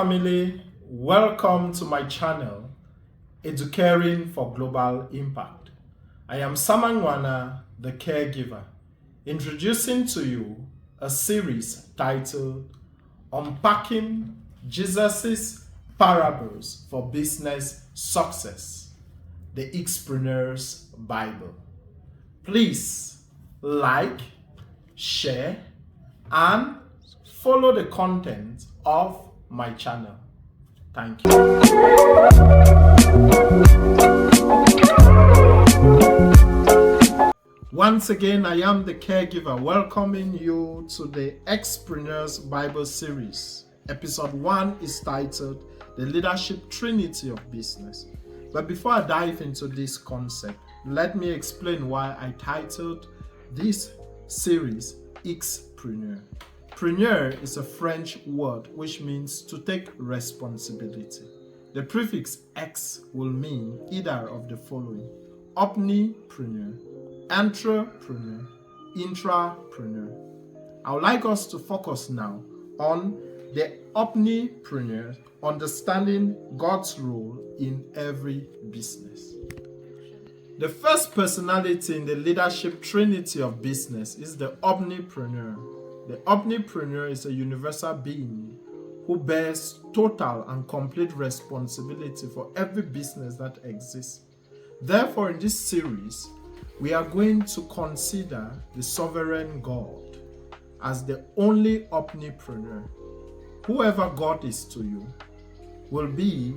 family, welcome to my channel, Educating for Global Impact. I am Samangwana, the caregiver, introducing to you a series titled Unpacking Jesus' Parables for Business Success, the Entre-Preneur's Bible. Please like, share, and follow the content of my channel. Thank you. Once again, I am the caregiver welcoming you to the Entre-Preneur's Bible series. Episode 1 is titled The Leadership Trinity of Business. But before I dive into this concept, let me explain why I titled this series Entre-Preneur. Preneur is a French word which means to take responsibility. The prefix X will mean either of the following: Omni-Preneur, Entre-Preneur, Intra-Preneur. I would like us to focus now on the Omni-Preneur, understanding God's role in every business. The first personality in the Leadership Trinity of Business is the Omni-Preneur. The Omni-Preneur is a universal being who bears total and complete responsibility for every business that exists. Therefore, in this series, we are going to consider the sovereign God as the only Omni-Preneur. Whoever God is to you will be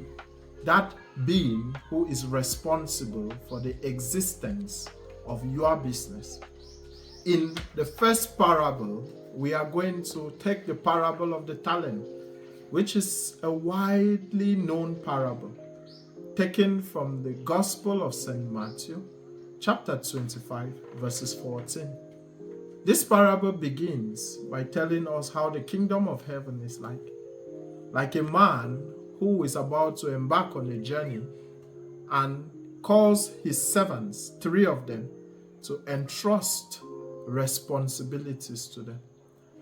that being who is responsible for the existence of your business. In the first parable, we are going to take the parable of the talent, which is a widely known parable, taken from the Gospel of St. Matthew, chapter 25, verses 14. This parable begins by telling us how the kingdom of heaven is like a man who is about to embark on a journey and calls his servants, 3 of them, to entrust responsibilities to them.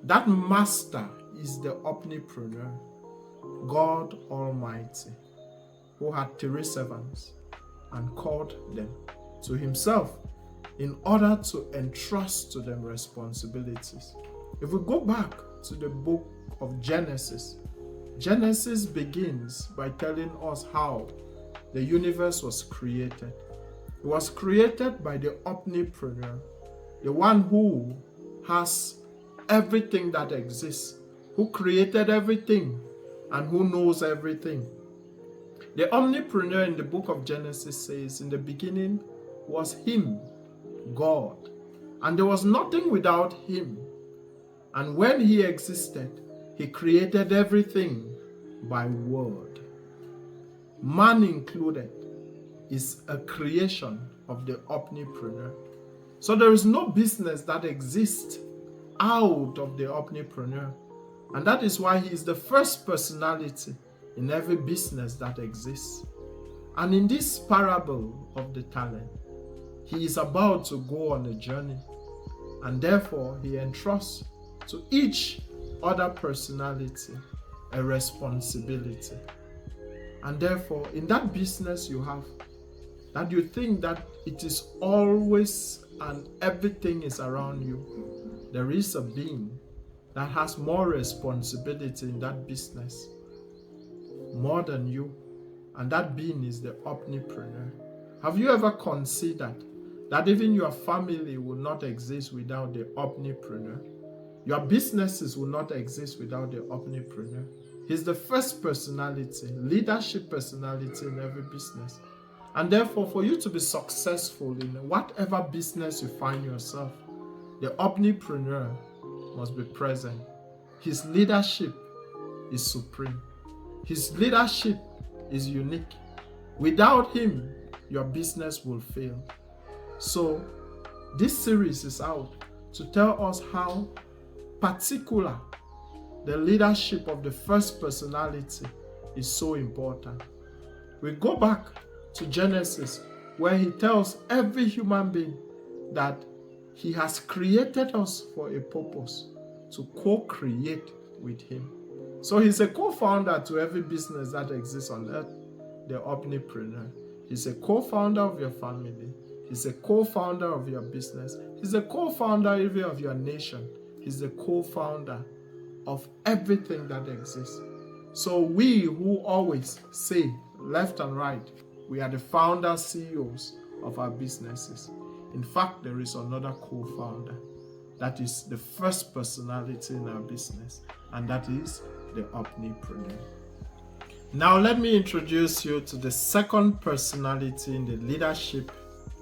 That master is the Omni-Preneur, God Almighty, who had 3 servants and called them to himself in order to entrust to them responsibilities. If we go back to the book of Genesis, Genesis begins by telling us how the universe was created. It was created by the Omni-Preneur, the one who has everything that exists, who created everything and who knows everything. The Omni-Preneur in the book of Genesis says, in the beginning was him, God, and there was nothing without him. And when he existed, he created everything by word. Man included is a creation of the Omni-Preneur. So there is no business that exists out of the Omni-Preneur. And that is why he is the first personality in every business that exists. And in this parable of the talent, he is about to go on a journey. And therefore, he entrusts to each other personality a responsibility. And therefore, in that business you have, that you think that it is always and everything is around you, there is a being that has more responsibility in that business, more than you, and that being is the Omni-Preneur. Have you ever considered that even your family will not exist without the Omni-Preneur? Your businesses will not exist without the Omni-Preneur. He's the first personality, leadership personality in every business. And therefore, for you to be successful in whatever business you find yourself, the Omni-Preneur must be present. His leadership is supreme. His leadership is unique. Without him, your business will fail. So, this series is out to tell us how particular the leadership of the first personality is so important. We go back to Genesis, where he tells every human being that he has created us for a purpose, to co-create with him. So he's a co-founder to every business that exists on earth, the Omni-Preneur. He's a co-founder of your family. He's a co-founder of your business. He's a co-founder even of your nation. He's a co-founder of everything that exists. So we who always say left and right, we are the founder CEOs of our businesses. In fact, there is another co-founder. That is the first personality in our business, and that is the Omni-Preneur. Now let me introduce you to the second personality in the Leadership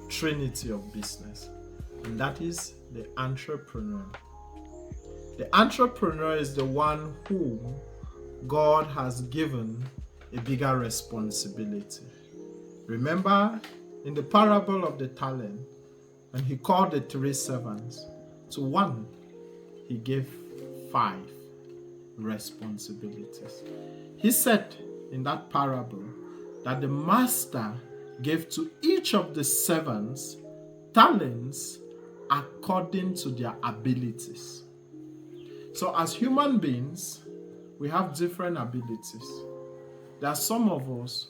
Trinity of Business, and that is the Entre-Preneur. The Entre-Preneur is the one whom God has given a bigger responsibility. Remember in the parable of the talent, when he called the 3 servants, to one he gave 5 responsibilities. He said in that parable that the master gave to each of the servants talents according to their abilities. So as human beings, we have different abilities. There are some of us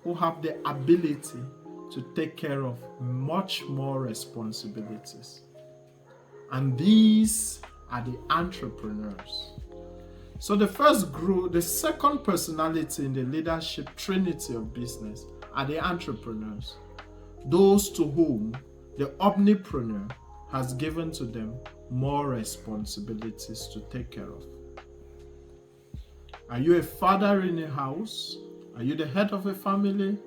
who have the ability to take care of much more responsibilities. And these are the Entre-Preneurs. So the first group, the second personality in the Leadership Trinity of Business are the Entre-Preneurs. Those to whom the Omni-Preneur has given to them more responsibilities to take care of. Are you a father in a house? Are you the head of a family?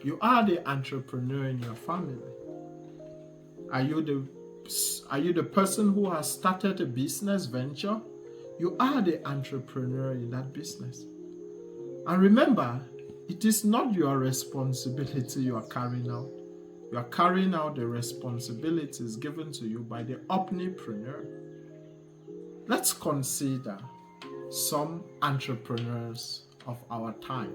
You are the Entre-Preneur in your family. Are you the person who has started a business venture? You are the Entre-Preneur in that business. And remember, it is not your responsibility you are carrying out. You are carrying out the responsibilities given to you by the Omni-Preneur. Let's consider some entrepreneurs of our time.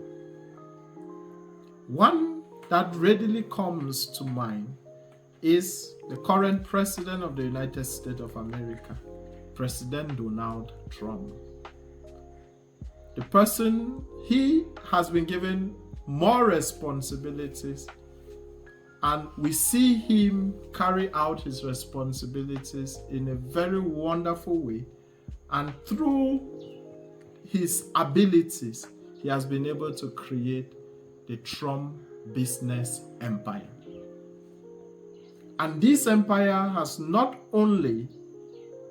One that readily comes to mind is the current president of the United States of America, President Donald Trump. The person, he has been given more responsibilities, and we see him carry out his responsibilities in a very wonderful way, and through his abilities, he has been able to create the Trump business empire. And this empire has not only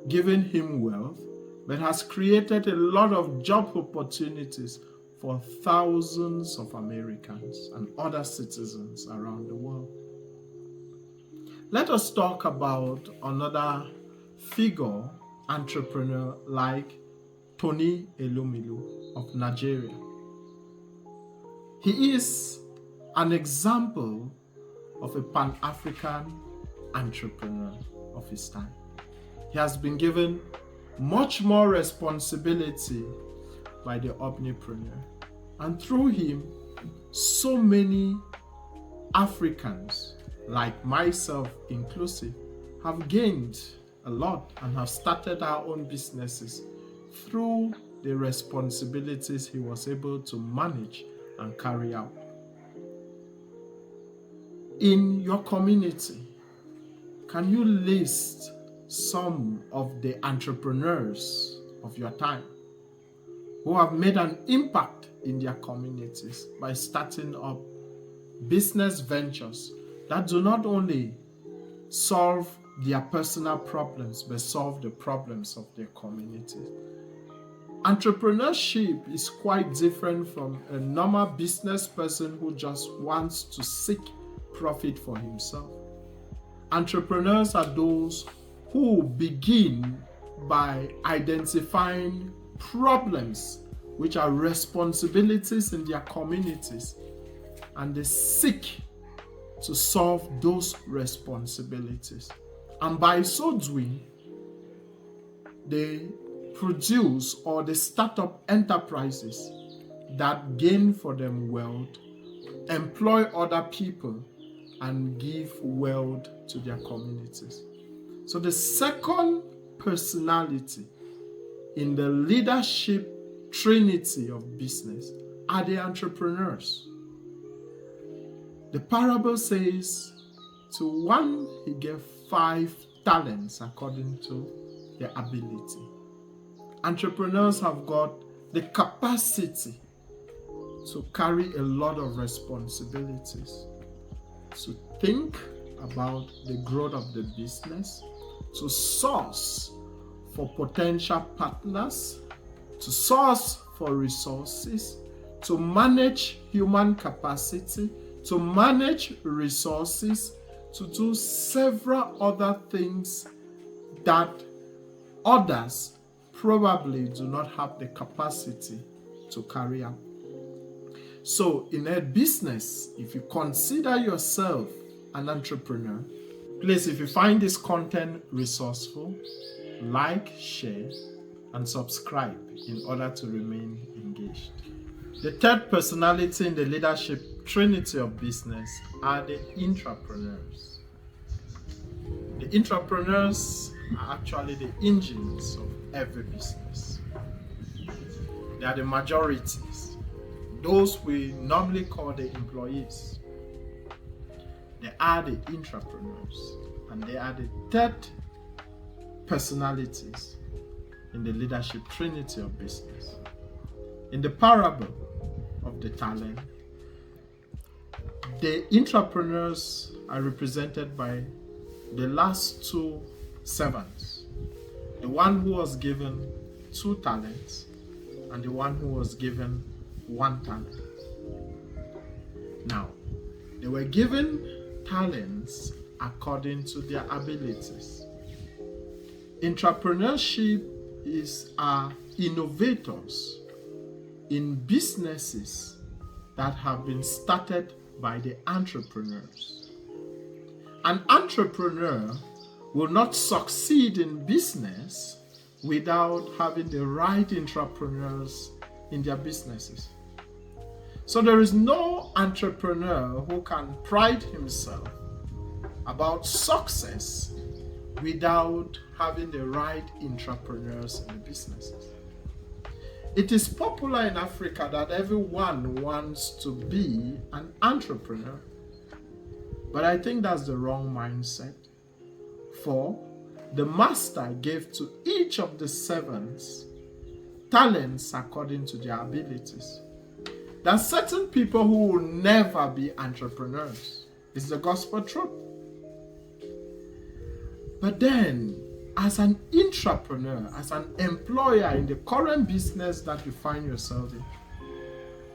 given him wealth, but has created a lot of job opportunities for thousands of Americans and other citizens around the world. Let us talk about another figure, entrepreneur like Tony Elumelu of Nigeria. He is an example of a Pan-African entrepreneur of his time. He has been given much more responsibility by the Omni-Preneur, and through him, so many Africans, like myself inclusive, have gained a lot and have started our own businesses through the responsibilities he was able to manage and carry out. In your community, can you list some of the entrepreneurs of your time who have made an impact in their communities by starting up business ventures that do not only solve their personal problems but solve the problems of their communities? Entrepreneurship is quite different from a normal business person who just wants to seek profit for himself. Entrepreneurs are those who begin by identifying problems which are responsibilities in their communities, and they seek to solve those responsibilities. And by so doing, they produce or they start up enterprises that gain for them wealth, employ other people, and give wealth to their communities. So the second personality in the Leadership Trinity of Business are the entrepreneurs. The parable says, to one he gave 5 talents according to their ability. Entrepreneurs have got the capacity to carry a lot of responsibilities, to think about the growth of the business, to source for potential partners, to source for resources, to manage human capacity, to manage resources, to do several other things that others probably do not have the capacity to carry out. So in a business, if you consider yourself an entrepreneur, please, if you find this content resourceful, like, share, and subscribe in order to remain engaged. The third personality in the Leadership Trinity of Business are the Intra-Preneurs. The Intra-Preneurs are actually the engines of every business. They are the majorities, those we normally call the employees. They are the Intra-Preneurs, and they are the third personalities in the Leadership Trinity of Business. In the parable of the talent, the Intra-Preneurs are represented by the last 2 servants. The one who was given 2 talents and the one who was given 1 talent. Now, they were given talents according to their abilities. Entrepreneurship is our innovators in businesses that have been started by the entrepreneurs. An entrepreneur will not succeed in business without having the right entrepreneurs in their businesses. So there is no entrepreneur who can pride himself about success without having the right entrepreneurs in the businesses. It is popular in Africa that everyone wants to be an entrepreneur. But I think that's the wrong mindset. For the master gave to each of the servants talents according to their abilities. There are certain people who will never be entrepreneurs. It's the gospel truth. But then, as an intrapreneur, as an employer in the current business that you find yourself in,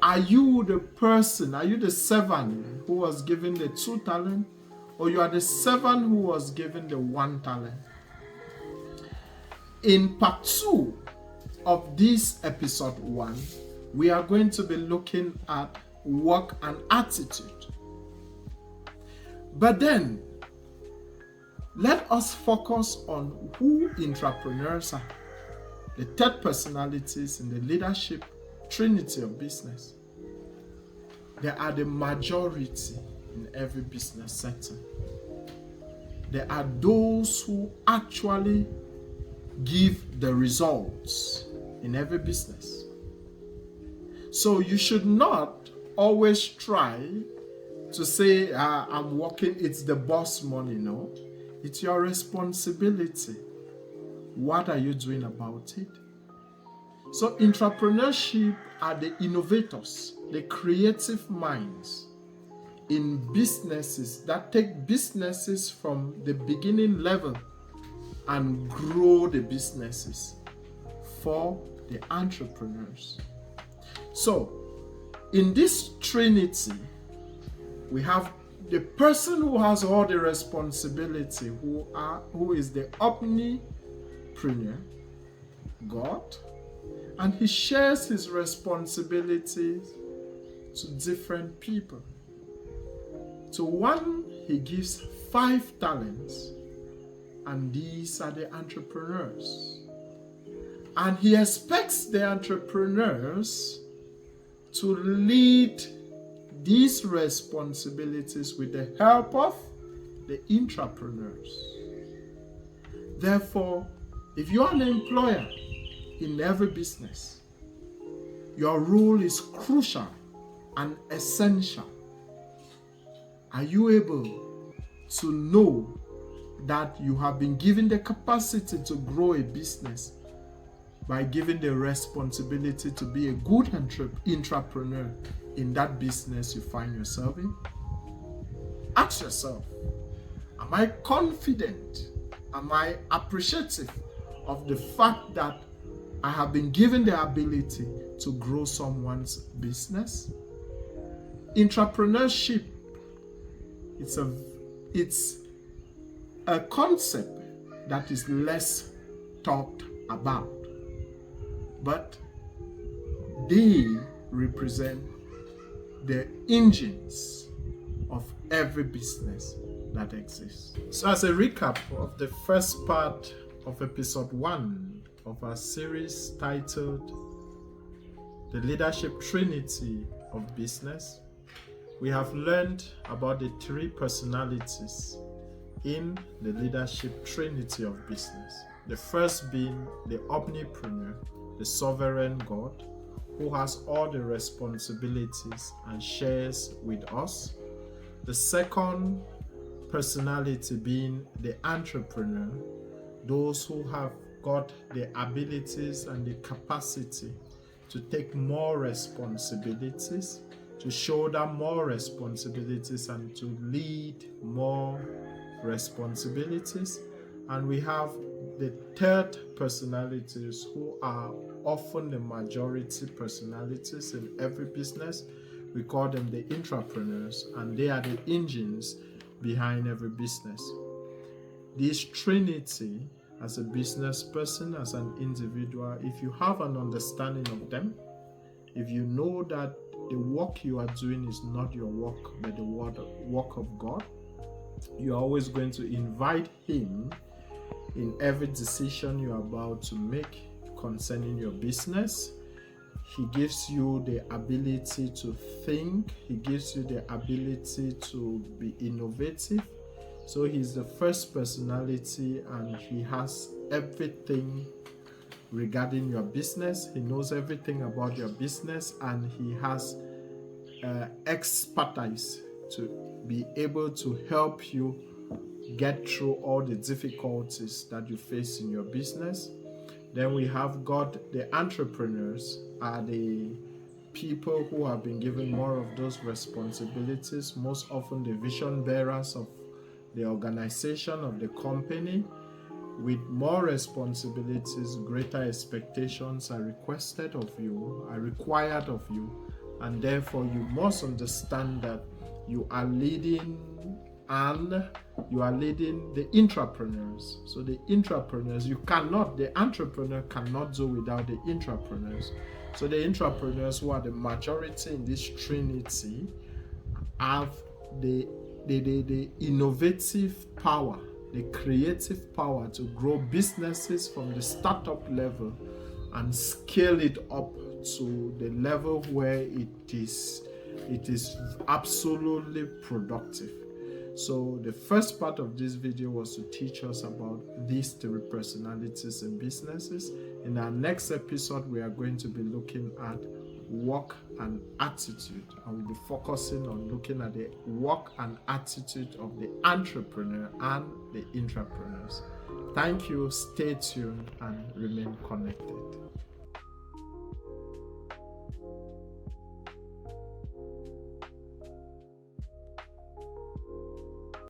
are you the person, are you the servant who was given the 2 talents, or you are the servant who was given the 1 talent? In part 2 of this episode 1, we are going to be looking at work and attitude. But then, let us focus on who intrapreneurs are, the third personalities in the Leadership Trinity of Business. They are the majority in every business setting. They are those who actually give the results in every business. So you should not always try to say, I'm working, it's the boss money. No, it's your responsibility. What are you doing about it? So entrepreneurship are the innovators, the creative minds in businesses that take businesses from the beginning level and grow the businesses for the entrepreneurs. So, in this trinity, we have the person who has all the responsibility, who is the Omni-Preneur, God, and he shares his responsibilities to different people. To one, he gives 5 talents, and these are the entrepreneurs. And he expects the entrepreneurs to lead these responsibilities with the help of the intrapreneurs. Therefore, if you are an employer in every business, Your role is crucial and essential. Are you able to know that you have been given the capacity to grow a business by given the responsibility to be a good intrapreneur in that business you find yourself in? Ask yourself, am I confident? Am I appreciative of the fact that I have been given the ability to grow someone's business? Entrepreneurship, it's a concept that is less talked about, but they represent the engines of every business that exists. So as a recap of the first part of episode 1 of our series titled The Leadership Trinity of Business, we have learned about the 3 personalities in the Leadership Trinity of Business. The first being the Omni-Preneur, the sovereign God, who has all the responsibilities and shares with us. The second personality being the Entre-Preneur, those who have got the abilities and the capacity to take more responsibilities, to shoulder more responsibilities, and to lead more responsibilities. And we have the third personalities, who are often the majority personalities in every business. We call them the Intra-Preneurs, and they are the engines behind every business. This trinity, as a business person, as an individual, if you have an understanding of them, if you know that the work you are doing is not your work but the work of God, you're always going to invite Him in every decision you're about to make concerning your business. He gives you the ability to think. He gives you the ability to be innovative. So He's the first personality, and He has everything regarding your business. He knows everything about your business, and He has expertise to be able to help you get through all the difficulties that you face in your business. Then we have God. The Entre-Preneurs are the people who have been given more of those responsibilities, most often the vision bearers of the organization, of the company. With more responsibilities, greater expectations are required of you, and therefore you must understand that you are leading, and you are leading the Intra-Preneurs. So the Intra-Preneurs, the Entre-Preneur cannot do without the Intra-Preneurs. So the Intra-Preneurs, who are the majority in this trinity, have the innovative power, the creative power to grow businesses from the startup level and scale it up to the level where it is absolutely productive. So the first part of this video was to teach us about these 3 personalities in businesses. In our next episode, we are going to be looking at work and attitude, and we'll be focusing on looking at the work and attitude of the Entre-Preneur and the Intra-Preneurs. Thank you, stay tuned, and remain connected.